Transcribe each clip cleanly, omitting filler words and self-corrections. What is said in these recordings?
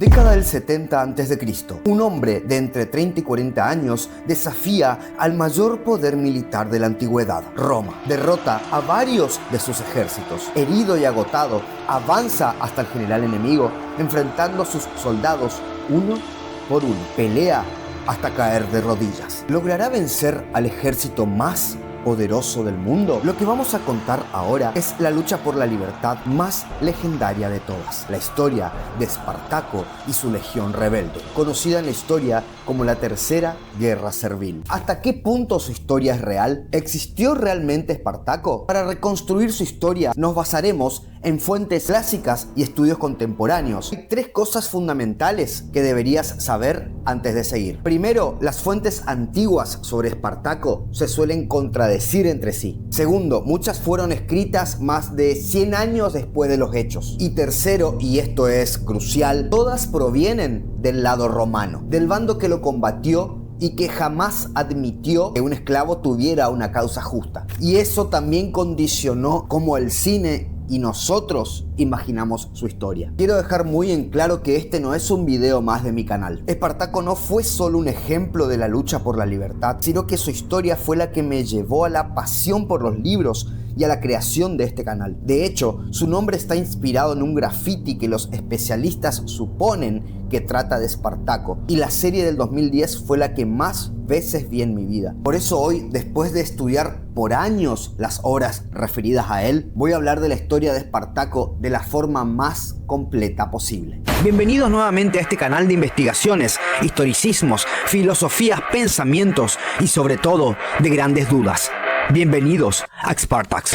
Década del 70 a.C. Un hombre de entre 30 y 40 años desafía al mayor poder militar de la antigüedad, Roma. Derrota a varios de sus ejércitos. Herido y agotado, avanza hasta el general enemigo, enfrentando a sus soldados uno por uno. Pelea hasta caer de rodillas. ¿Logrará vencer al ejército más poderoso del mundo? Lo que vamos a contar ahora es la lucha por la libertad más legendaria de todas, la historia de Espartaco y su legión rebelde, conocida en la historia como la Tercera Guerra Servil. ¿Hasta qué punto su historia es real? ¿Existió realmente Espartaco? Para reconstruir su historia nos basaremos en fuentes clásicas y estudios contemporáneos. Hay tres cosas fundamentales que deberías saber antes de seguir. Primero, las fuentes antiguas sobre Espartaco se suelen contradecir entre sí. Segundo, muchas fueron escritas más de 100 años después de los hechos. Y tercero, y esto es crucial, todas provienen del lado romano, del bando que lo combatió y que jamás admitió que un esclavo tuviera una causa justa. Y eso también condicionó cómo el cine y nosotros imaginamos su historia. Quiero dejar muy en claro que este no es un video más de mi canal. Espartaco no fue solo un ejemplo de la lucha por la libertad, sino que su historia fue la que me llevó a la pasión por los libros y a la creación de este canal. De hecho, su nombre está inspirado en un graffiti que los especialistas suponen que trata de Espartaco, y la serie del 2010 fue la que más veces vi en mi vida. Por eso hoy, después de estudiar por años las obras referidas a él, voy a hablar de la historia de Espartaco de la forma más completa posible. Bienvenidos nuevamente a este canal de investigaciones, historicismos, filosofías, pensamientos y sobre todo de grandes dudas. Bienvenidos a Spartax.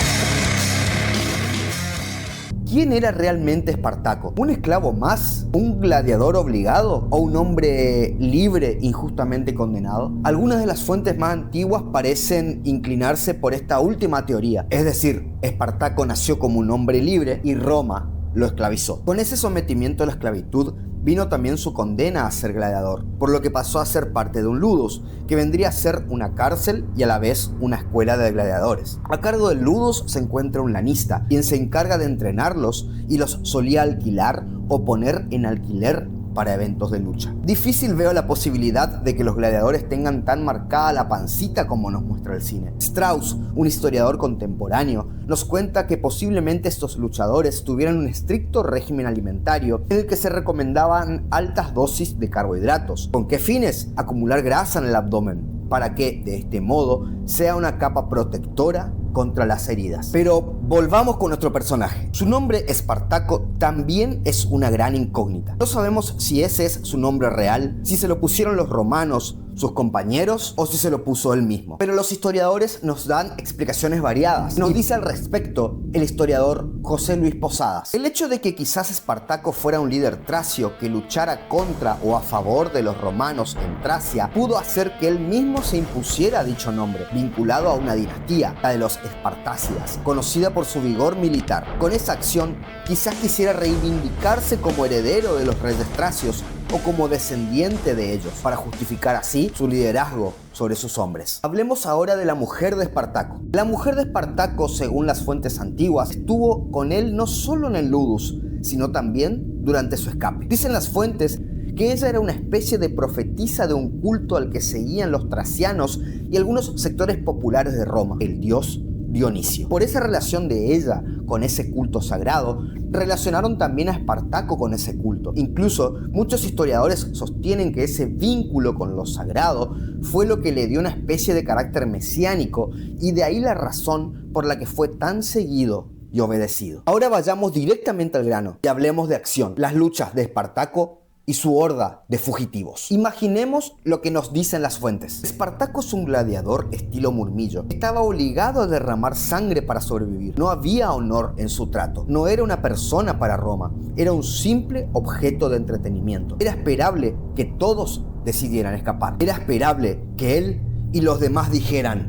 ¿Quién era realmente Espartaco? ¿Un esclavo más? ¿Un gladiador obligado? ¿O un hombre libre injustamente condenado? Algunas de las fuentes más antiguas parecen inclinarse por esta última teoría. Es decir, Espartaco nació como un hombre libre y Roma lo esclavizó. Con ese sometimiento a la esclavitud vino también su condena a ser gladiador, por lo que pasó a ser parte de un ludus, que vendría a ser una cárcel y a la vez una escuela de gladiadores. A cargo del ludus se encuentra un lanista, quien se encarga de entrenarlos y los solía alquilar o poner en alquiler para eventos de lucha. Difícil veo la posibilidad de que los gladiadores tengan tan marcada la pancita como nos muestra el cine. Strauss, un historiador contemporáneo, nos cuenta que posiblemente estos luchadores tuvieran un estricto régimen alimentario en el que se recomendaban altas dosis de carbohidratos. ¿Con qué fines? Acumular grasa en el abdomen, para que, de este modo, sea una capa protectora contra las heridas. Pero volvamos con nuestro personaje. Su nombre, Espartaco, también es una gran incógnita. No sabemos si ese es su nombre real, si se lo pusieron los romanos, sus compañeros, o si se lo puso él mismo. Pero los historiadores nos dan explicaciones variadas. Nos dice al respecto el historiador José Luis Posadas. El hecho de que quizás Espartaco fuera un líder tracio que luchara contra o a favor de los romanos en Tracia pudo hacer que él mismo se impusiera dicho nombre, vinculado a una dinastía, la de los Espartácidas, conocida por su vigor militar. Con esa acción, quizás quisiera reivindicarse como heredero de los reyes tracios o como descendiente de ellos, para justificar así su liderazgo sobre sus hombres. Hablemos ahora de la mujer de Espartaco. La mujer de Espartaco, según las fuentes antiguas, estuvo con él no solo en el ludus, sino también durante su escape. Dicen las fuentes que ella era una especie de profetisa de un culto al que seguían los tracianos y algunos sectores populares de Roma, el dios Dionisio. Por esa relación de ella con ese culto sagrado, relacionaron también a Espartaco con ese culto. Incluso muchos historiadores sostienen que ese vínculo con lo sagrado fue lo que le dio una especie de carácter mesiánico, y de ahí la razón por la que fue tan seguido y obedecido. Ahora vayamos directamente al grano y hablemos de acción, las luchas de Espartaco y su horda de fugitivos. Imaginemos lo que nos dicen las fuentes. Espartaco es un gladiador estilo Murmillo. Estaba obligado a derramar sangre para sobrevivir. No había honor en su trato. No era una persona para Roma. Era un simple objeto de entretenimiento. Era esperable que todos decidieran escapar. Era esperable que él y los demás dijeran: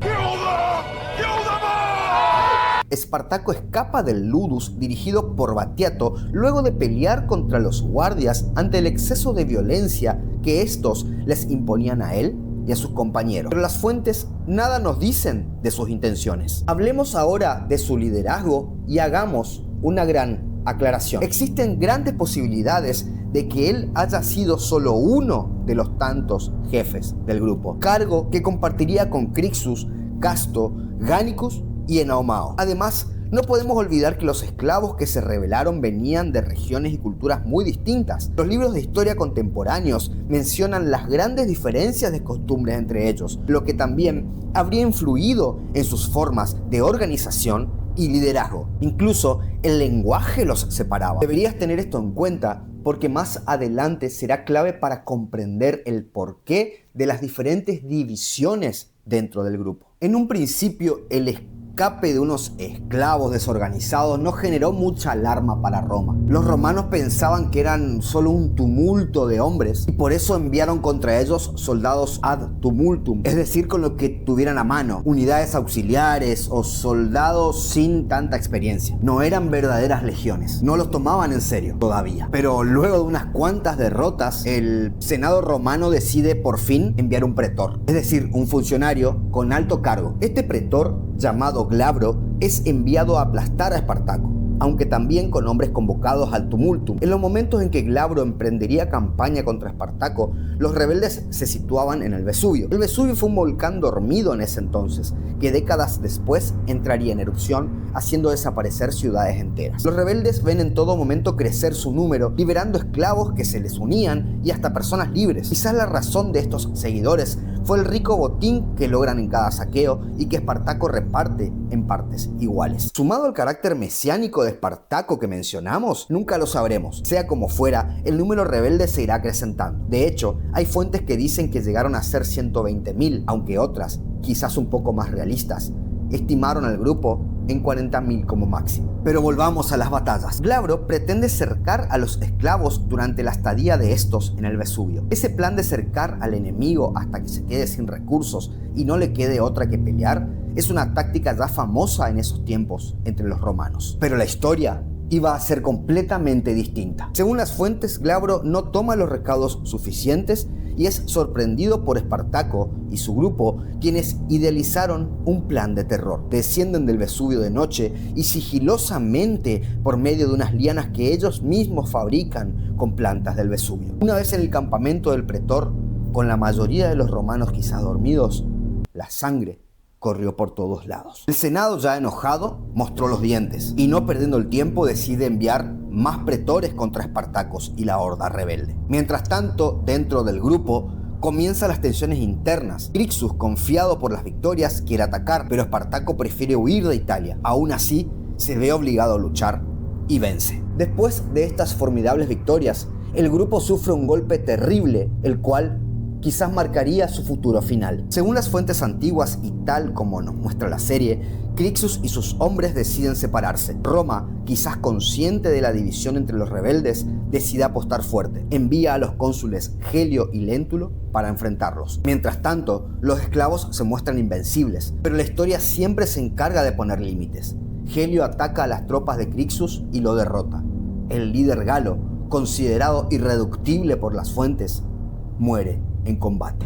Espartaco escapa del ludus dirigido por Batiato luego de pelear contra los guardias ante el exceso de violencia que estos les imponían a él y a sus compañeros. Pero las fuentes nada nos dicen de sus intenciones. Hablemos ahora de su liderazgo y hagamos una gran aclaración. Existen grandes posibilidades de que él haya sido solo uno de los tantos jefes del grupo, cargo que compartiría con Crixus, Casto, Gánicus y Enaomao. Además, no podemos olvidar que los esclavos que se rebelaron venían de regiones y culturas muy distintas. Los libros de historia contemporáneos mencionan las grandes diferencias de costumbres entre ellos, lo que también habría influido en sus formas de organización y liderazgo. Incluso el lenguaje los separaba. Deberías tener esto en cuenta porque más adelante será clave para comprender el porqué de las diferentes divisiones dentro del grupo. En un principio, el escape de unos esclavos desorganizados no generó mucha alarma para Roma. Los romanos pensaban que eran solo un tumulto de hombres y por eso enviaron contra ellos soldados ad tumultum, es decir, con lo que tuvieran a mano, unidades auxiliares o soldados sin tanta experiencia. No eran verdaderas legiones, no los tomaban en serio todavía. Pero luego de unas cuantas derrotas, el Senado romano decide por fin enviar un pretor, es decir, un funcionario con alto cargo. Este pretor, llamado Glabro, es enviado a aplastar a Espartaco, aunque también con hombres convocados al tumultum. En los momentos en que Glabro emprendería campaña contra Espartaco, los rebeldes se situaban en el Vesubio. El Vesubio fue un volcán dormido en ese entonces, que décadas después entraría en erupción, haciendo desaparecer ciudades enteras. Los rebeldes ven en todo momento crecer su número, liberando esclavos que se les unían y hasta personas libres. Quizás la razón de estos seguidores fue el rico botín que logran en cada saqueo y que Espartaco reparte en partes iguales. Sumado al carácter mesiánico de Espartaco que mencionamos, nunca lo sabremos. Sea como fuera, el número rebelde se irá acrecentando. De hecho, hay fuentes que dicen que llegaron a ser 120.000, aunque otras, quizás un poco más realistas, estimaron al grupo en 40.000 como máximo. Pero volvamos a las batallas. Glabro pretende cercar a los esclavos durante la estadía de estos en el Vesubio. Ese plan de cercar al enemigo hasta que se quede sin recursos y no le quede otra que pelear es una táctica ya famosa en esos tiempos entre los romanos. Pero la historia iba a ser completamente distinta. Según las fuentes, Glabro no toma los recaudos suficientes y es sorprendido por Espartaco y su grupo, quienes idealizaron un plan de terror. Descienden del Vesubio de noche y sigilosamente por medio de unas lianas que ellos mismos fabrican con plantas del Vesubio. Una vez en el campamento del pretor, con la mayoría de los romanos quizás dormidos, la sangre corrió por todos lados. El Senado, ya enojado, mostró los dientes y, no perdiendo el tiempo, decide enviar más pretores contra Espartacos y la horda rebelde. Mientras tanto, dentro del grupo comienzan las tensiones internas. Crixus, confiado por las victorias, quiere atacar, pero Espartaco prefiere huir de Italia. Aún así, se ve obligado a luchar y vence. Después de estas formidables victorias, el grupo sufre un golpe terrible, el cual quizás marcaría su futuro final. Según las fuentes antiguas y tal como nos muestra la serie, Crixus y sus hombres deciden separarse. Roma, quizás consciente de la división entre los rebeldes, decide apostar fuerte. Envía a los cónsules Gelio y Léntulo para enfrentarlos. Mientras tanto, los esclavos se muestran invencibles, pero la historia siempre se encarga de poner límites. Gelio ataca a las tropas de Crixus y lo derrota. El líder galo, considerado irreductible por las fuentes, muere en combate.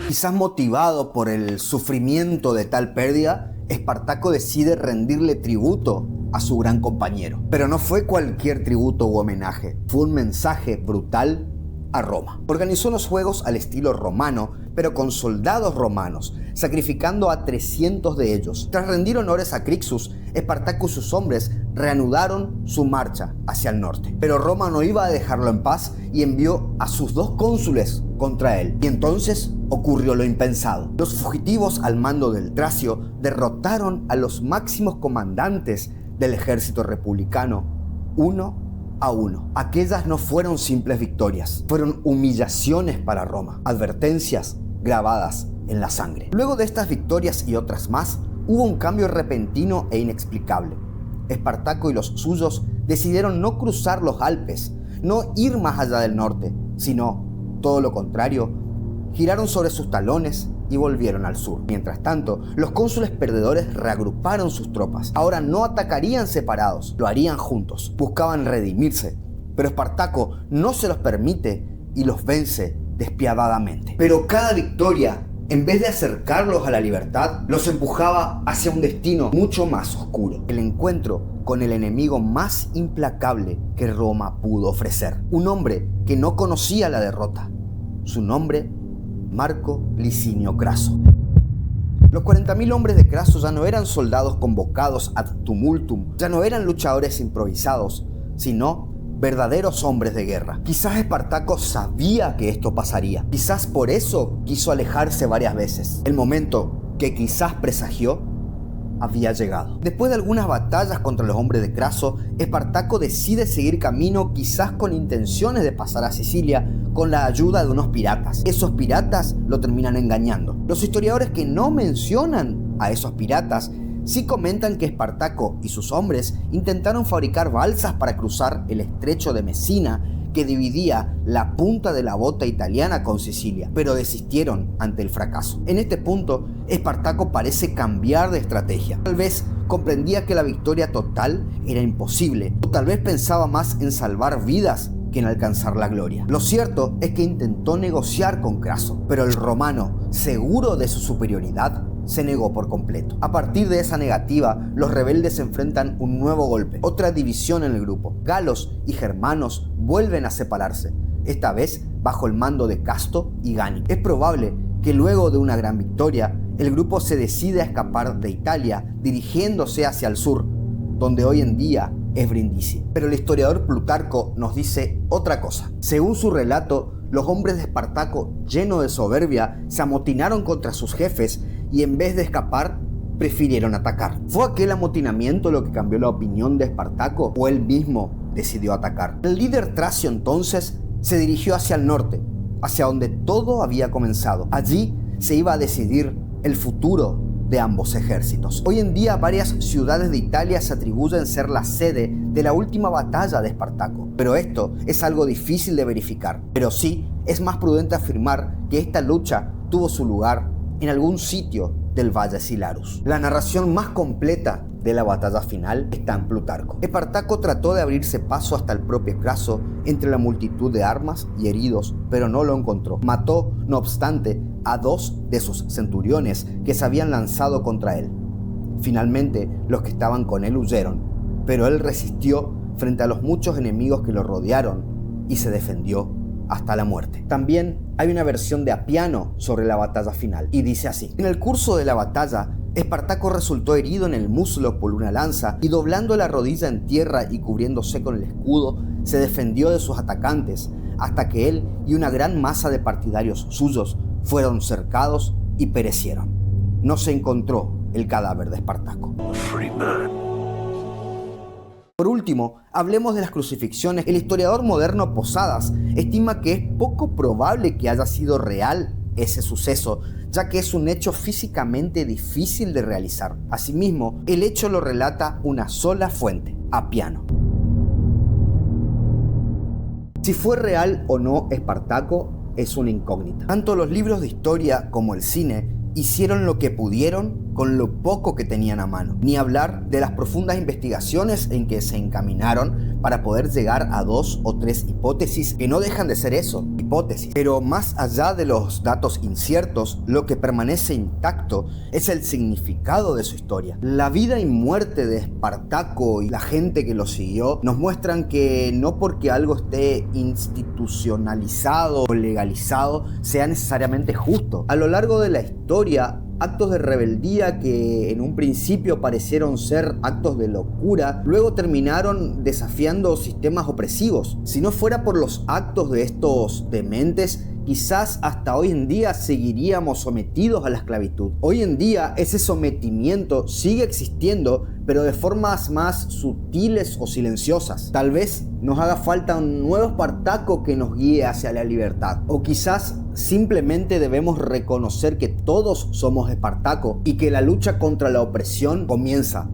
Quizás motivado por el sufrimiento de tal pérdida, Espartaco decide rendirle tributo a su gran compañero. Pero no fue cualquier tributo u homenaje, fue un mensaje brutal a Roma. Organizó los juegos al estilo romano, pero con soldados romanos, sacrificando a 300 de ellos. Tras rendir honores a Crixus, Espartaco y sus hombres reanudaron su marcha hacia el norte. Pero Roma no iba a dejarlo en paz y envió a sus 2 cónsules contra él. Y entonces ocurrió lo impensado. Los fugitivos al mando del Tracio derrotaron a los máximos comandantes del ejército republicano, 1 a 1. Aquellas no fueron simples victorias, fueron humillaciones para Roma, advertencias grabadas en la sangre. Luego de estas victorias y otras más, hubo un cambio repentino e inexplicable. Espartaco y los suyos decidieron no cruzar los Alpes, no ir más allá del norte, sino, todo lo contrario, giraron sobre sus talones y volvieron al sur. Mientras tanto, los cónsules perdedores reagruparon sus tropas. Ahora no atacarían separados, lo harían juntos. Buscaban redimirse, pero Espartaco no se los permite y los vence despiadadamente. Pero cada victoria En vez de acercarlos a la libertad, los empujaba hacia un destino mucho más oscuro. El encuentro con el enemigo más implacable que Roma pudo ofrecer. Un hombre que no conocía la derrota. Su nombre, Marco Licinio Craso. Los 40.000 hombres de Craso ya no eran soldados convocados ad tumultum, ya no eran luchadores improvisados, sino verdaderos hombres de guerra. Quizás Espartaco sabía que esto pasaría. Quizás por eso quiso alejarse varias veces. El momento que quizás presagió había llegado. Después de algunas batallas contra los hombres de Craso, Espartaco decide seguir camino, quizás con intenciones de pasar a Sicilia con la ayuda de unos piratas. Esos piratas lo terminan engañando. Los historiadores que no mencionan a esos piratas sí comentan que Espartaco y sus hombres intentaron fabricar balsas para cruzar el estrecho de Mesina que dividía la punta de la bota italiana con Sicilia, pero desistieron ante el fracaso. En este punto, Espartaco parece cambiar de estrategia. Tal vez comprendía que la victoria total era imposible, o tal vez pensaba más en salvar vidas que en alcanzar la gloria. Lo cierto es que intentó negociar con Craso, pero el romano, seguro de su superioridad, se negó por completo. A partir de esa negativa, los rebeldes enfrentan un nuevo golpe, otra división en el grupo. Galos y germanos vuelven a separarse, esta vez bajo el mando de Casto y Gani. Es probable que luego de una gran victoria, el grupo se decida a escapar de Italia, dirigiéndose hacia el sur, donde hoy en día es Brindisi. Pero el historiador Plutarco nos dice otra cosa. Según su relato, los hombres de Espartaco, llenos de soberbia, se amotinaron contra sus jefes y en vez de escapar, prefirieron atacar. ¿Fue aquel amotinamiento lo que cambió la opinión de Espartaco o él mismo decidió atacar? El líder tracio entonces se dirigió hacia el norte, hacia donde todo había comenzado. Allí se iba a decidir el futuro de ambos ejércitos. Hoy en día varias ciudades de Italia se atribuyen ser la sede de la última batalla de Espartaco, pero esto es algo difícil de verificar. Pero sí es más prudente afirmar que esta lucha tuvo su lugar en algún sitio del Valle Silarus. La narración más completa de la batalla final está en Plutarco. Espartaco trató de abrirse paso hasta el propio Craso entre la multitud de armas y heridos, pero no lo encontró. Mató, no obstante, a 2 de sus centuriones que se habían lanzado contra él. Finalmente, los que estaban con él huyeron, pero él resistió frente a los muchos enemigos que lo rodearon y se defendió hasta la muerte. También hay una versión de Apiano sobre la batalla final y dice así: en el curso de la batalla, Espartaco resultó herido en el muslo por una lanza y doblando la rodilla en tierra y cubriéndose con el escudo, se defendió de sus atacantes hasta que él y una gran masa de partidarios suyos fueron cercados y perecieron. No se encontró el cadáver de Espartaco. Por último, hablemos de las crucifixiones. El historiador moderno Posadas estima que es poco probable que haya sido real ese suceso, ya que es un hecho físicamente difícil de realizar. Asimismo, el hecho lo relata una sola fuente, Apiano. Si fue real o no Espartaco es una incógnita. Tanto los libros de historia como el cine hicieron lo que pudieron con lo poco que tenían a mano. Ni hablar de las profundas investigaciones en que se encaminaron para poder llegar a 2 o 3 hipótesis que no dejan de ser eso, hipótesis. Pero más allá de los datos inciertos, lo que permanece intacto es el significado de su historia. La vida y muerte de Espartaco y la gente que lo siguió nos muestran que no porque algo esté institucionalizado o legalizado sea necesariamente justo. A lo largo de la historia, actos de rebeldía que en un principio parecieron ser actos de locura, luego terminaron desafiando sistemas opresivos. Si no fuera por los actos de estos dementes, quizás hasta hoy en día seguiríamos sometidos a la esclavitud. Hoy en día ese sometimiento sigue existiendo, pero de formas más sutiles o silenciosas. Tal vez nos haga falta un nuevo Espartaco que nos guíe hacia la libertad. O quizás simplemente debemos reconocer que todos somos Espartaco y que la lucha contra la opresión comienza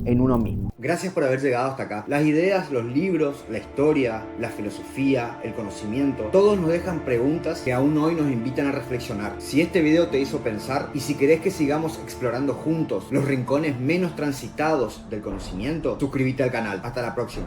en uno mismo. Gracias por haber llegado hasta acá. Las ideas, los libros, la historia, la filosofía, el conocimiento, todos nos dejan preguntas que aún hoy nos invitan a reflexionar. Si este video te hizo pensar y si querés que sigamos explorando juntos los rincones menos transitados del conocimiento, suscríbete al canal. Hasta la próxima.